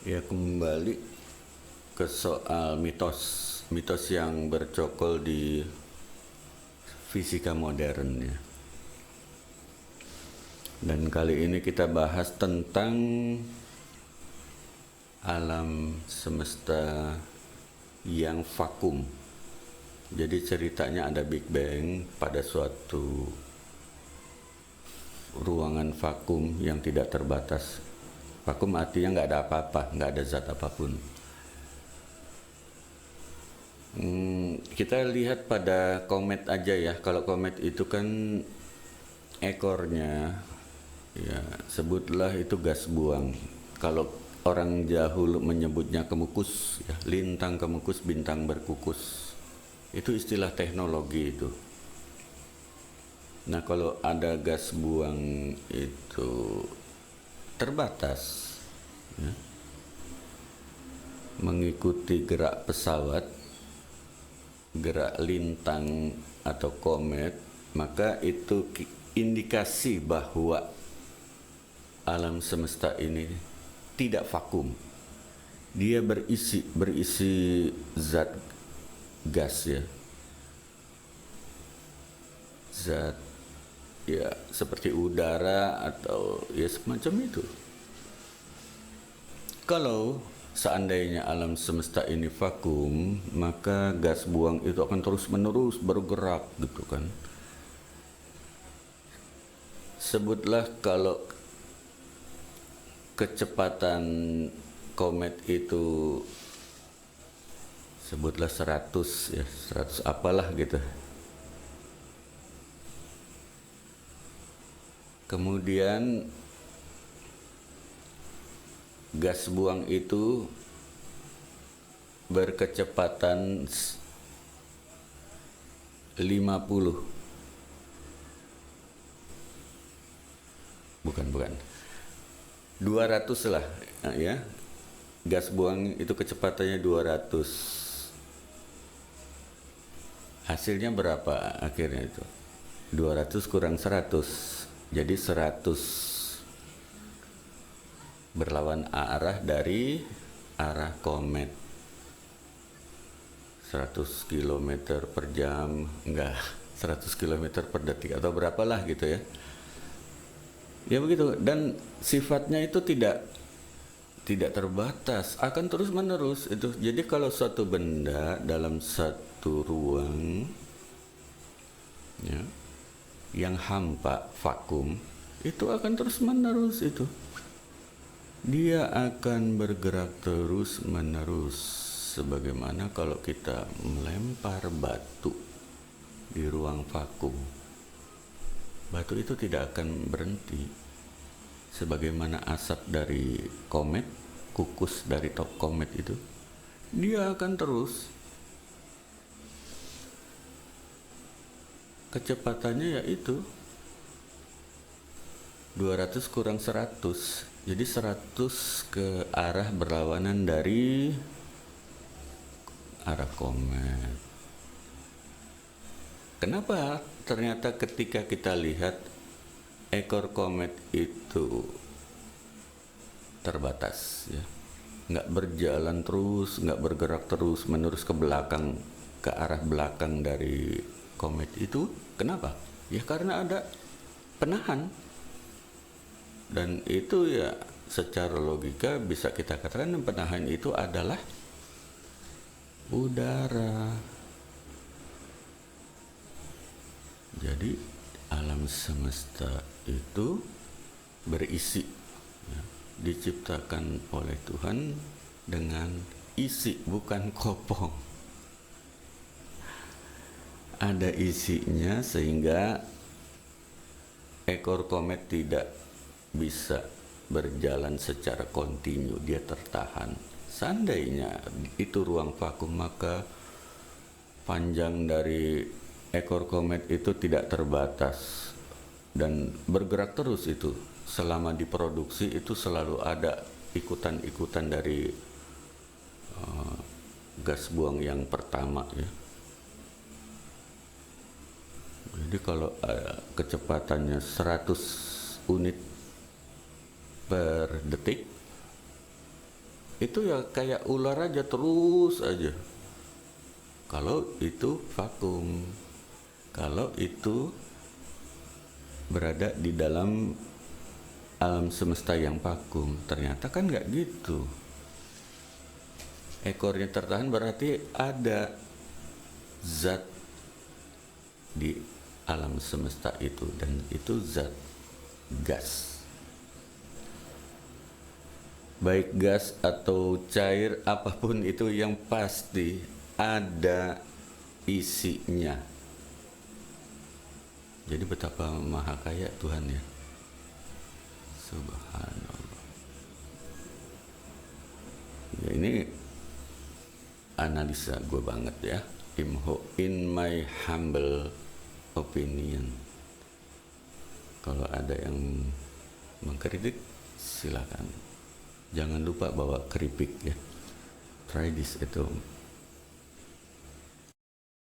Ya, kembali ke soal mitos, mitos yang bercokol di fisika modern ya. Dan kali ini kita bahas tentang alam semesta yang vakum. Jadi ceritanya ada Big Bang pada suatu ruangan vakum yang tidak terbatas. Vakum artinya nggak ada apa-apa, nggak ada zat apapun. Kita lihat pada komet aja ya. Kalau komet itu kan ekornya, ya sebutlah itu gas buang. Kalau orang dahulu menyebutnya kemukus, ya, lintang kemukus, bintang berkukus. Itu istilah teknologi itu. Nah, kalau ada gas buang itu terbatas, ya, mengikuti gerak pesawat, gerak lintang atau komet, maka itu indikasi bahwa alam semesta ini tidak vakum. Dia berisi zat gas ya. Zat ya seperti udara atau ya semacam itu. Kalau seandainya alam semesta ini vakum, maka gas buang itu akan terus-menerus bergerak gitu kan. Sebutlah kalau kecepatan komet itu sebutlah 100 ya, 100 apalah gitu. Kemudian gas buang itu berkecepatan 50, bukan 200 lah ya. Gas buang itu kecepatannya 200. Hasilnya berapa akhirnya itu? 200 kurang 100. Jadi 100 berlawan arah dari arah komet. 100 km per jam, enggak, 100 km per detik atau berapalah gitu ya. Ya begitu, dan sifatnya itu tidak terbatas, akan terus menerus itu. Jadi kalau suatu benda dalam satu ruang ya, yang hampa, vakum, itu akan terus menerus itu. Dia akan bergerak terus menerus. Sebagaimana kalau kita melempar batu di ruang vakum, batu itu tidak akan berhenti. Sebagaimana asap dari komet, kukus dari top komet itu, dia akan terus. Kecepatannya yaitu 200 kurang 100. Jadi 100 ke arah berlawanan dari arah komet. Kenapa? Ternyata ketika kita lihat ekor komet itu terbatas ya, nggak berjalan terus, nggak bergerak terus menerus ke belakang, ke arah belakang dari komet itu. Kenapa? Ya karena ada penahan. Dan itu ya secara logika bisa kita katakan penahan itu adalah udara. Jadi alam semesta itu berisi ya, diciptakan oleh Tuhan dengan isi, bukan kopong. Ada isinya sehingga ekor komet tidak bisa berjalan secara kontinu, dia tertahan. Seandainya itu ruang vakum, maka panjang dari ekor komet itu tidak terbatas dan bergerak terus itu. Selama diproduksi itu selalu ada ikutan-ikutan dari gas buang yang pertama ya. Jadi kalau kecepatannya 100 unit per detik, itu ya kayak ular aja terus aja. Kalau itu vakum, kalau itu berada di dalam alam semesta yang vakum, ternyata kan nggak gitu. Ekornya tertahan berarti ada zat di alam semesta itu, dan itu zat gas. Baik gas atau cair apapun itu, yang pasti ada isinya. Jadi betapa maha kaya Tuhan ya. Subhanallah. Ya, ini analisa gue banget ya. Imho, in my humble opinion. Kalau ada yang mengkritik, silakan. Jangan lupa bawa keripik ya. Try this, itu